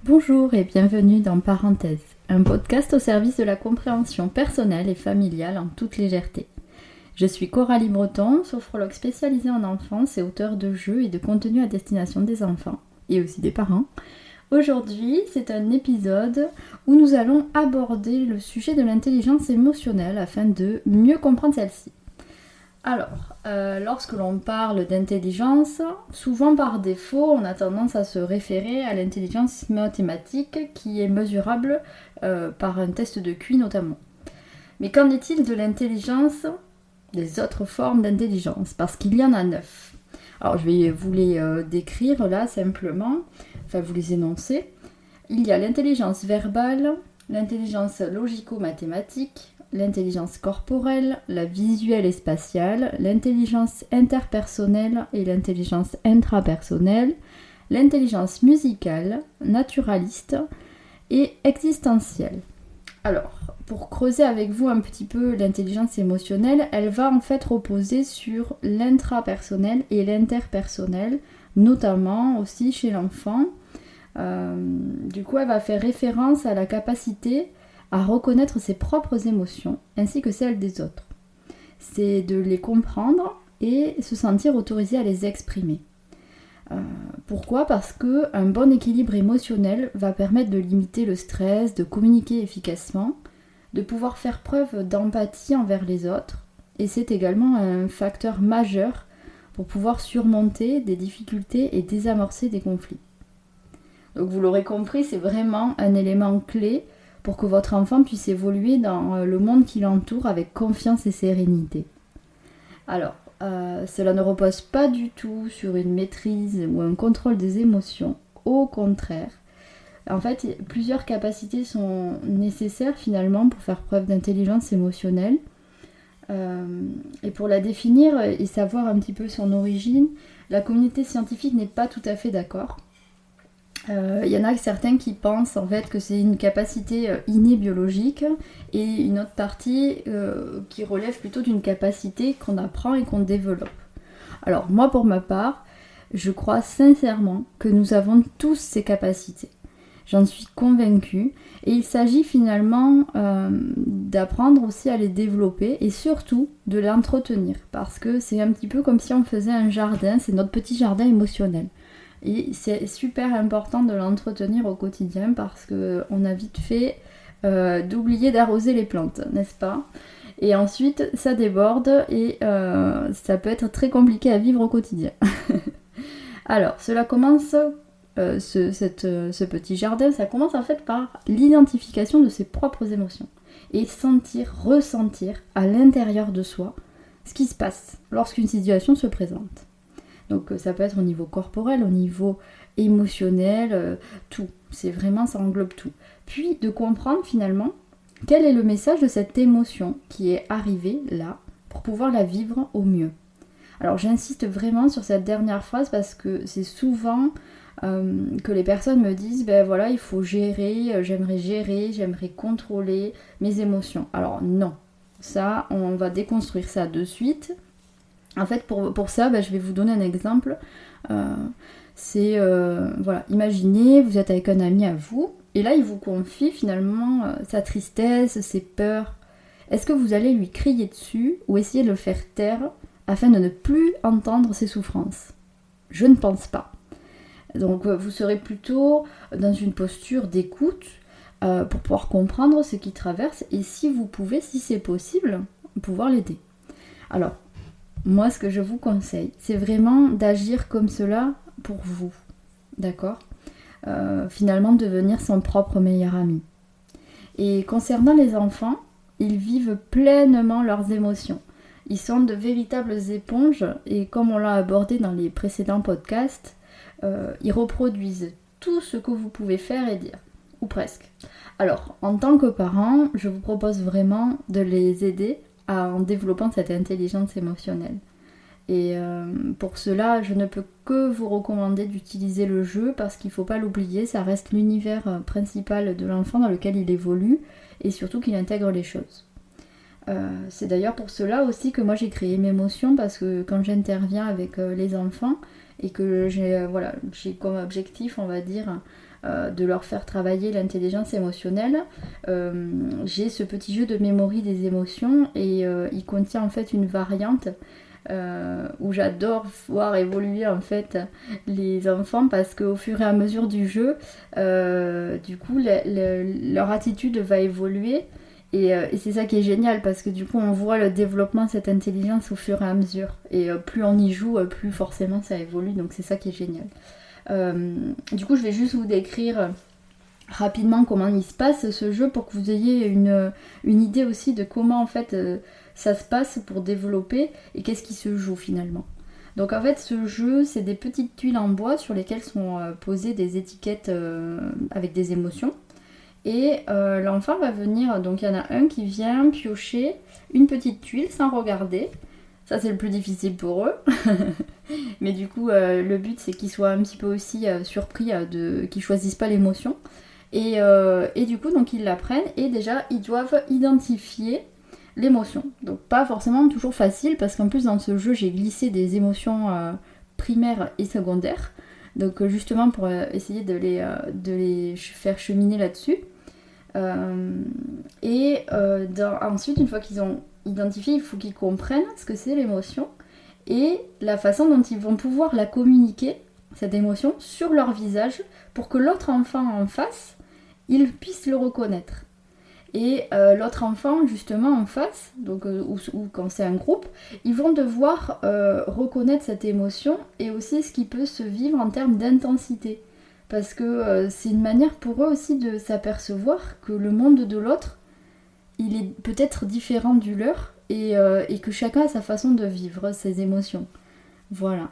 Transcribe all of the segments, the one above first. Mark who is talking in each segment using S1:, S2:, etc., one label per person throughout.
S1: Bonjour et bienvenue dans Parenthèse, un podcast au service de la compréhension personnelle et familiale en toute légèreté. Je suis Coralie Breton, sophrologue spécialisée en enfance et auteure de jeux et de contenus à destination des enfants et aussi des parents. Aujourd'hui, c'est un épisode où nous allons aborder le sujet de l'intelligence émotionnelle afin de mieux comprendre celle-ci. Alors, lorsque l'on parle d'intelligence, souvent par défaut, on a tendance à se référer à l'intelligence mathématique qui est mesurable par un test de QI notamment. Mais qu'en est-il de l'intelligence, des autres formes d'intelligence? Parce qu'il y en a 9. Alors, je vais vous les décrire là simplement, enfin vous les énoncer. Il y a l'intelligence verbale, l'intelligence logico-mathématique, l'intelligence corporelle, la visuelle et spatiale, l'intelligence interpersonnelle et l'intelligence intrapersonnelle, l'intelligence musicale, naturaliste et existentielle. Alors, pour creuser avec vous un petit peu l'intelligence émotionnelle, elle va en fait reposer sur l'intrapersonnel et l'interpersonnel, notamment aussi chez l'enfant. Du coup, elle va faire référence à la capacité à reconnaître ses propres émotions ainsi que celles des autres. C'est de les comprendre et se sentir autorisé à les exprimer. Pourquoi ? Parce qu'un bon équilibre émotionnel va permettre de limiter le stress, de communiquer efficacement, de pouvoir faire preuve d'empathie envers les autres, et c'est également un facteur majeur pour pouvoir surmonter des difficultés et désamorcer des conflits. Donc vous l'aurez compris, c'est vraiment un élément clé pour que votre enfant puisse évoluer dans le monde qui l'entoure avec confiance et sérénité. Alors, cela ne repose pas du tout sur une maîtrise ou un contrôle des émotions, au contraire. En fait, plusieurs capacités sont nécessaires finalement pour faire preuve d'intelligence émotionnelle. Et pour la définir et savoir un petit peu son origine, la communauté scientifique n'est pas tout à fait d'accord. Y en a certains qui pensent en fait que c'est une capacité innée biologique et une autre partie qui relève plutôt d'une capacité qu'on apprend et qu'on développe. Alors moi pour ma part, je crois sincèrement que nous avons tous ces capacités. J'en suis convaincue et il s'agit finalement d'apprendre aussi à les développer et surtout de l'entretenir parce que c'est un petit peu comme si on faisait un jardin, c'est notre petit jardin émotionnel. Et c'est super important de l'entretenir au quotidien parce qu'on a vite fait d'oublier d'arroser les plantes, n'est-ce pas ? Et ensuite, ça déborde et ça peut être très compliqué à vivre au quotidien. Alors, cela commence, ce petit jardin, ça commence en fait par l'identification de ses propres émotions et ressentir à l'intérieur de soi ce qui se passe lorsqu'une situation se présente. Donc ça peut être au niveau corporel, au niveau émotionnel, tout. C'est vraiment, ça englobe tout. Puis de comprendre finalement quel est le message de cette émotion qui est arrivée là pour pouvoir la vivre au mieux. Alors j'insiste vraiment sur cette dernière phrase parce que c'est souvent que les personnes me disent ben voilà, il faut gérer, j'aimerais contrôler mes émotions. Alors non, ça on va déconstruire ça de suite. En fait, pour ça, je vais vous donner un exemple. Voilà, imaginez, vous êtes avec un ami à vous, et là, il vous confie finalement sa tristesse, ses peurs. Est-ce que vous allez lui crier dessus ou essayer de le faire taire afin de ne plus entendre ses souffrances ? Je ne pense pas. Donc, vous serez plutôt dans une posture d'écoute pour pouvoir comprendre ce qu'il traverse et si vous pouvez, si c'est possible, pouvoir l'aider. Alors, moi, ce que je vous conseille, c'est vraiment d'agir comme cela pour vous, d'accord ? Finalement, devenir son propre meilleur ami. Et concernant les enfants, ils vivent pleinement leurs émotions. Ils sont de véritables éponges et comme on l'a abordé dans les précédents podcasts, ils reproduisent tout ce que vous pouvez faire et dire, ou presque. Alors, en tant que parent, je vous propose vraiment de les aider en développant cette intelligence émotionnelle. Et pour cela, je ne peux que vous recommander d'utiliser le jeu parce qu'il ne faut pas l'oublier, ça reste l'univers principal de l'enfant dans lequel il évolue et surtout qu'il intègre les choses. C'est d'ailleurs pour cela aussi que moi j'ai créé Mémotion parce que quand j'interviens avec les enfants, et que j'ai comme objectif, on va dire, de leur faire travailler l'intelligence émotionnelle. J'ai ce petit jeu de mémoire des émotions et il contient en fait une variante où j'adore voir évoluer en fait les enfants parce qu'au fur et à mesure du jeu, du coup leur attitude va évoluer et c'est ça qui est génial parce que du coup on voit le développement de cette intelligence au fur et à mesure et plus on y joue, plus forcément ça évolue, donc c'est ça qui est génial. Du coup je vais juste vous décrire rapidement comment il se passe ce jeu pour que vous ayez une idée aussi de comment en fait ça se passe pour développer et qu'est-ce qui se joue finalement. Donc en fait ce jeu c'est des petites tuiles en bois sur lesquelles sont posées des étiquettes avec des émotions et l'enfant va venir, donc il y en a un qui vient piocher une petite tuile sans regarder. Ça c'est le plus difficile pour eux. Mais du coup le but c'est qu'ils soient un petit peu aussi surpris qu'ils choisissent pas l'émotion. Et du coup donc ils la prennent et déjà ils doivent identifier l'émotion. Donc pas forcément toujours facile parce qu'en plus dans ce jeu j'ai glissé des émotions primaires et secondaires. Donc justement pour essayer de les faire cheminer là-dessus. Ensuite une fois qu'ils ont identifié, il faut qu'ils comprennent ce que c'est l'émotion et la façon dont ils vont pouvoir la communiquer, cette émotion, sur leur visage pour que l'autre enfant en face, il puisse le reconnaître. Et l'autre enfant justement en face, donc, ou quand c'est un groupe, ils vont devoir reconnaître cette émotion et aussi ce qui peut se vivre en termes d'intensité. Parce que c'est une manière pour eux aussi de s'apercevoir que le monde de l'autre, il est peut-être différent du leur et que chacun a sa façon de vivre ses émotions. Voilà.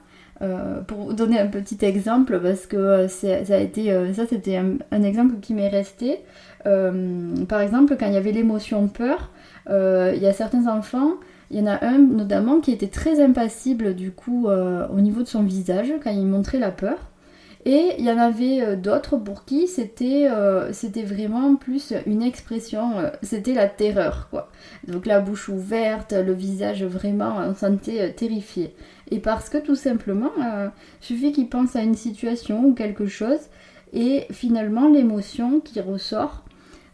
S1: Pour vous donner un petit exemple, parce que c'était un exemple qui m'est resté. Par exemple, quand il y avait l'émotion peur, il y a certains enfants, il y en a un notamment qui était très impassible du coup au niveau de son visage quand il montrait la peur. Et il y en avait d'autres pour qui c'était vraiment plus une expression, c'était la terreur quoi. Donc la bouche ouverte, le visage vraiment, on sentait terrifié. Et parce que tout simplement, suffit qu'il pense à une situation ou quelque chose et finalement l'émotion qui ressort,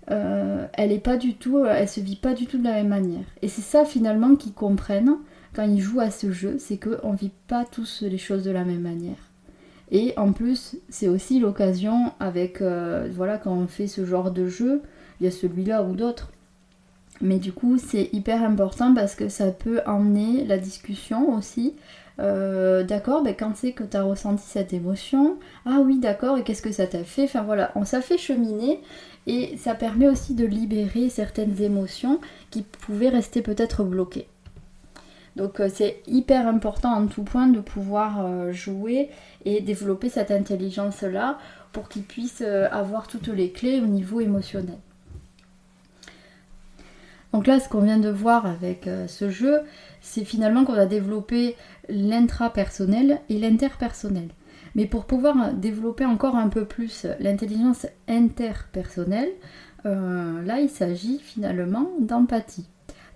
S1: elle se vit pas du tout de la même manière. Et c'est ça finalement qu'ils comprennent quand ils jouent à ce jeu, c'est qu'on vit pas tous les choses de la même manière. Et en plus, c'est aussi l'occasion avec, quand on fait ce genre de jeu, il y a celui-là ou d'autres. Mais du coup, c'est hyper important parce que ça peut emmener la discussion aussi. D'accord, quand c'est que tu as ressenti cette émotion? Ah oui, d'accord, et qu'est-ce que ça t'a fait? Enfin voilà, ça fait cheminer et ça permet aussi de libérer certaines émotions qui pouvaient rester peut-être bloquées. Donc c'est hyper important en tout point de pouvoir jouer et développer cette intelligence-là pour qu'ils puissent avoir toutes les clés au niveau émotionnel. Donc là, ce qu'on vient de voir avec ce jeu, c'est finalement qu'on a développé l'intrapersonnel et l'interpersonnel. Mais pour pouvoir développer encore un peu plus l'intelligence interpersonnelle, là, il s'agit finalement d'empathie.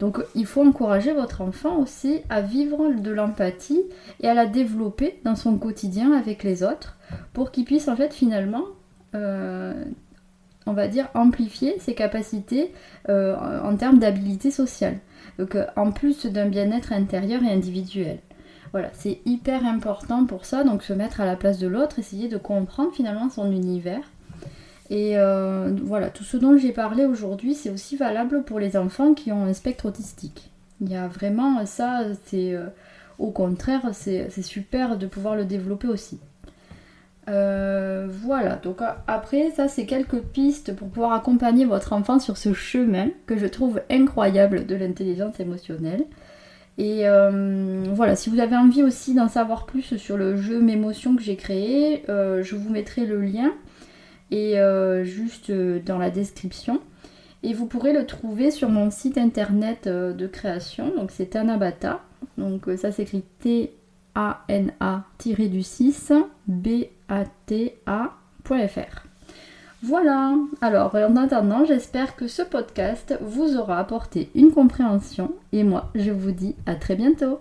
S1: Donc il faut encourager votre enfant aussi à vivre de l'empathie et à la développer dans son quotidien avec les autres pour qu'il puisse en fait finalement, on va dire, amplifier ses capacités en termes d'habilité sociale. Donc en plus d'un bien-être intérieur et individuel. Voilà, c'est hyper important pour ça, donc se mettre à la place de l'autre, essayer de comprendre finalement son univers. Et voilà, tout ce dont j'ai parlé aujourd'hui, c'est aussi valable pour les enfants qui ont un spectre autistique. Il y a vraiment ça, au contraire, c'est super de pouvoir le développer aussi. Voilà, donc après, ça c'est quelques pistes pour pouvoir accompagner votre enfant sur ce chemin que je trouve incroyable de l'intelligence émotionnelle. Et voilà, si vous avez envie aussi d'en savoir plus sur le jeu Mémotion que j'ai créé, je vous mettrai le lien et juste dans la description. Et vous pourrez le trouver sur mon site internet de création, donc c'est Tanabata. Donc ça s'écrit TANA-6 BATA.fr. Voilà, alors en attendant, j'espère que ce podcast vous aura apporté une compréhension et moi je vous dis à très bientôt.